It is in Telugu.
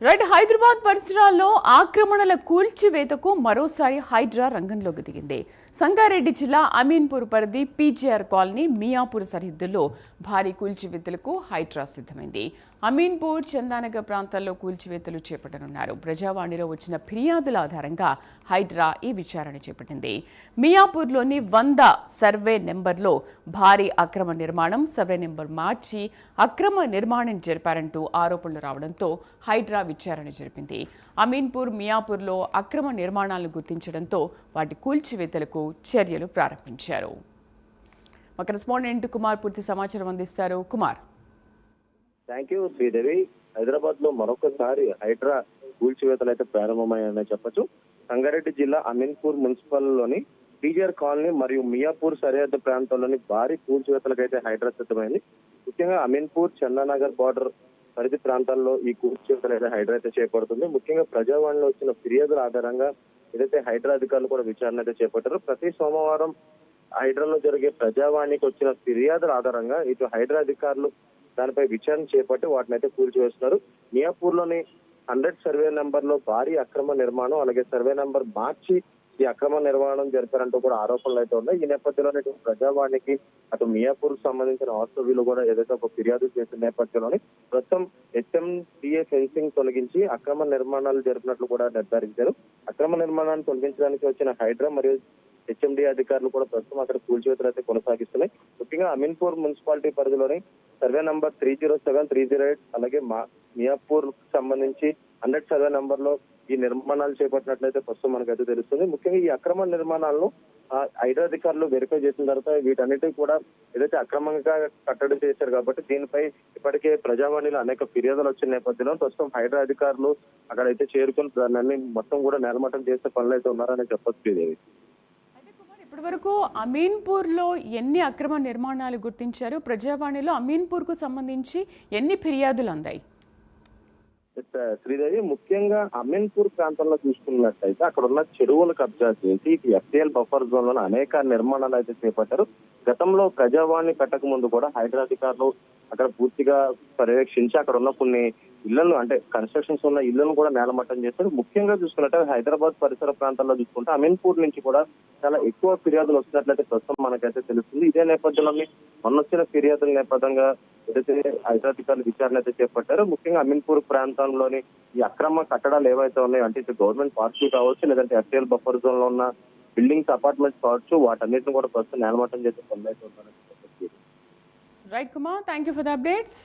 రైట్ హైదరాబాద్ పరిసరాల్లో ఆక్రమణల కూల్చివేతకు మరోసారి హైడ్రా రంగంలోకి దిగింది. సంగారెడ్డి జిల్లా అమీన్పూర్ పరిధి పీజీఆర్ కాలనీ మియాపూర్ సరిహద్దుల్లో భారీ కూల్చివేతలకు హైడ్రా సిద్ధమైంది. అమీన్పూర్ చందానగర్ ప్రాంతాల్లో కూల్చివేతలు చేపట్టనున్నారు. ప్రజావాణిలో వచ్చిన ఫిర్యాదుల ఆధారంగా హైడ్రా ఈ విచారణ చేపట్టింది. మియాపూర్లోని 100 సర్వే నెంబర్లో భారీ అక్రమ నిర్మాణం, సర్వే నెంబర్ మార్చి అక్రమ నిర్మాణం జరిపారంటూ ఆరోపణలు రావడంతో హైడ్రా విచారణ జరిపింది. అమీన్పూర్, మియాపూర్లో అక్రమ నిర్మాణాలను గుర్తించడంతో వాటి కూల్చివేతలకు చర్యలు ప్రారంభించారు. మా కరెస్పాండెంట్ కుమార్ పూర్తి సమాచారం అందిస్తారు. కుమార్. Thank you Sridevi. హైదరాబాద్ లో మరొకసారి హైడ్రా కూల్చివేతలు అయితే ప్రారంభమయ్యాయని చెప్పొచ్చు. సంగారెడ్డి జిల్లా అమీన్పూర్ మున్సిపల్ లోని పీజీఆర్ కాలనీ మరియు మియాపూర్ సరిహద్దు ప్రాంతాల్లోని భారీ కూల్చివేతలకైతే హైడ్రా సిద్ధమైంది. ముఖ్యంగా అమీన్పూర్ చందానగర్ బార్డర్ పరిధి ప్రాంతాల్లో ఈ కూల్చివేతలు అయితే హైడ్రా అయితే చేపడుతుంది. ముఖ్యంగా ప్రజావాణిలో వచ్చిన ఫిర్యాదుల ఆధారంగా ఏదైతే హైడ్రా అధికారులు కూడా విచారణ అయితే చేపట్టారు. ప్రతి సోమవారం హైడ్రాలో జరిగే ప్రజావాణికి వచ్చిన ఫిర్యాదుల ఆధారంగా ఇటు హైడ్రా అధికారులు దానిపై విచారణ చేపట్టి వాటిని అయితే కూల్చివేస్తున్నారు. మియాపూర్ లోని 100 సర్వే నెంబర్ లో భారీ అక్రమ నిర్మాణం, అలాగే సర్వే నెంబర్ మార్చి ఈ అక్రమ నిర్మాణం జరిపారంటూ కూడా ఆరోపణలు అయితే ఉన్నాయి. ఈ నేపథ్యంలోనే ప్రజావాణికి అటు మియాపూర్ కు సంబంధించిన వాస్తవ్యులు కూడా ఏదైతే ఒక ఫిర్యాదు చేసిన నేపథ్యంలోని ప్రస్తుతం HMDA ఫెన్సింగ్ తొలగించి అక్రమ నిర్మాణాలు జరిపినట్లు కూడా నిర్ధారించారు. అక్రమ నిర్మాణాన్ని తొలగించడానికి వచ్చిన హైడ్రా మరియు HMDA అధికారులు కూడా ప్రస్తుతం అక్కడ కూల్చివేతలు అయితే కొనసాగిస్తున్నాయి. ముఖ్యంగా అమీన్పూర్ మున్సిపాలిటీ పరిధిలోని సర్వే నంబర్ 307, 308 అలాగే మియాపూర్ సంబంధించి 100 సర్వే నంబర్ లో ఈ నిర్మాణాలు చేపట్టినట్లయితే ప్రస్తుతం మనకైతే తెలుస్తుంది. ముఖ్యంగా ఈ అక్రమ నిర్మాణాలను హైడ్రా అధికారులు వెరిఫై చేసిన తర్వాత వీటన్నిటికీ కూడా ఏదైతే అక్రమంగా కట్టడి చేశారు కాబట్టి దీనిపై ఇప్పటికే ప్రజావాణిలో అనేక ఫిర్యాదులు వచ్చిన నేపథ్యంలో ప్రస్తుతం హైడ్రా అధికారులు అక్కడైతే చేరుకుని దాన్ని మొత్తం కూడా నేలమట్టం చేసే పనులు అయితే ఉన్నారని చెప్పొచ్చు. ఇదేవి ఇప్పటి వరకు అమీన్పూర్లో ఎన్ని అక్రమ నిర్మాణాలు గుర్తించారు? ప్రజావాణిలో అమీన్పూర్కు సంబంధించి ఎన్ని ఫిర్యాదులు అందాయి? శ్రీదేవి, ముఖ్యంగా అమీన్పూర్ ప్రాంతంలో చూసుకున్నట్లయితే అక్కడ ఉన్న చెరువులు కబ్జా చేసి FTL బఫర్ జోన్ లో అనేక నిర్మాణాలు అయితే చేపట్టారు. గతంలో ప్రజావాణి పెట్టక ముందు కూడా హైడ్రా అధికారులు అక్కడ పూర్తిగా పర్యవేక్షించి అక్కడ ఉన్న కొన్ని ఇళ్లను, అంటే కన్స్ట్రక్షన్స్ ఉన్న ఇళ్లను కూడా నేలమట్టం చేస్తారు. ముఖ్యంగా చూసుకున్నట్లయితే హైదరాబాద్ పరిసర ప్రాంతాల్లో చూసుకుంటే అమీన్పూర్ నుంచి కూడా చాలా ఎక్కువ ఫిర్యాదులు వస్తున్నట్లయితే ప్రస్తుతం మనకైతే తెలుస్తుంది. ఇదే నేపథ్యంలో మొన్న వచ్చిన ఫిర్యాదుల నేపథ్యంగా ఏదైతే హైడ్రా అధికారులు విచారణ అయితే చేపట్టారు. ముఖ్యంగా అమీన్పూర్ ప్రాంతంలోని ఈ అక్రమ కట్టడాలు ఏవైతే ఉన్నాయో, అంటే ఇటు గవర్నమెంట్ పార్క్స్ కావచ్చు, లేదంటే FTL బఫర్ జోన్ లో ఉన్న బిల్డింగ్స్, అపార్ట్మెంట్స్ కావచ్చు, వాటన్నిటిని కూడా ప్రస్తుతం నేలమట్టం చేసే పనులు అయితే ఉన్నారని చెప్పచ్చు. Right Kumar, thank you for the updates.